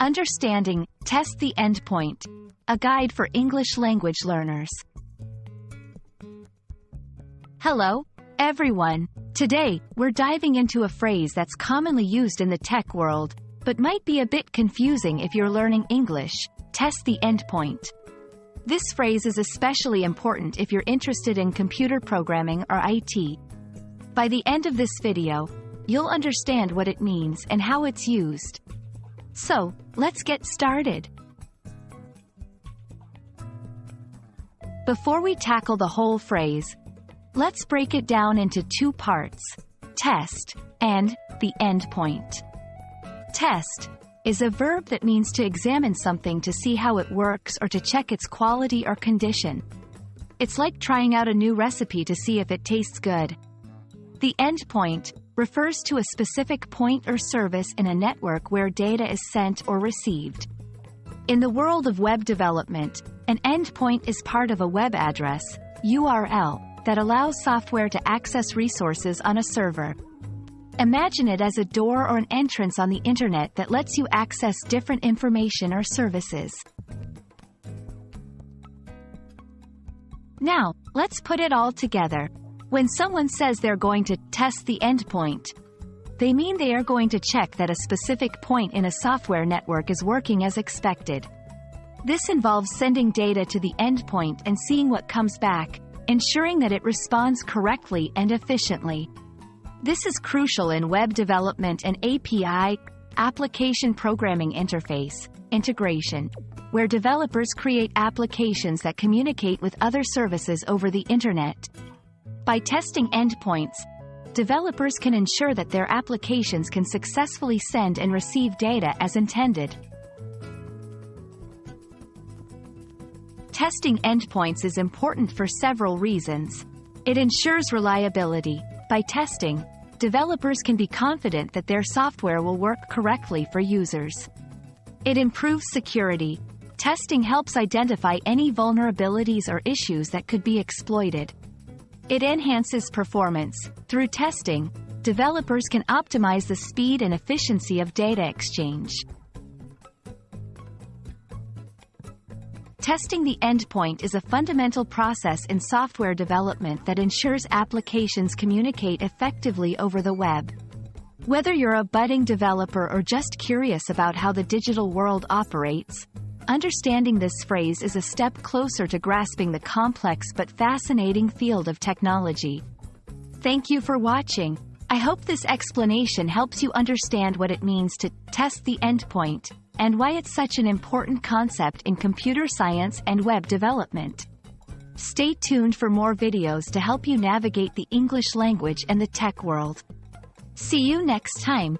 Understanding Test the Endpoint, a guide for English language learners. Hello, everyone. Today, we're diving into a phrase that's commonly used in the tech world, but might be a bit confusing if you're learning English: test the endpoint. This phrase is especially important if you're interested in computer programming or IT. By the end of this video, you'll understand what it means and how it's used. So, let's get started. Before we tackle the whole phrase, let's break it down into two parts: test and the endpoint. Test is a verb that means to examine something to see how it works or to check its quality or condition. It's like trying out a new recipe to see if it tastes good. The endpoint refers to a specific point or service in a network where data is sent or received. In the world of web development, an endpoint is part of a web address, URL, that allows software to access resources on a server. Imagine it as a door or an entrance on the internet that lets you access different information or services. Now, let's put it all together. When someone says they're going to test the endpoint, they mean they are going to check that a specific point in a software network is working as expected. This involves sending data to the endpoint and seeing what comes back, ensuring that it responds correctly and efficiently. This is crucial in web development and API, application programming interface, integration, where developers create applications that communicate with other services over the internet. By testing endpoints, developers can ensure that their applications can successfully send and receive data as intended. Testing endpoints is important for several reasons. It ensures reliability. By testing, developers can be confident that their software will work correctly for users. It improves security. Testing helps identify any vulnerabilities or issues that could be exploited. It enhances performance. Through testing, developers can optimize the speed and efficiency of data exchange. Testing the endpoint is a fundamental process in software development that ensures applications communicate effectively over the web. Whether you're a budding developer or just curious about how the digital world operates, understanding this phrase is a step closer to grasping the complex but fascinating field of technology. Thank you for watching. I hope this explanation helps you understand what it means to test the endpoint, and why it's such an important concept in computer science and web development. Stay tuned for more videos to help you navigate the English language and the tech world. See you next time.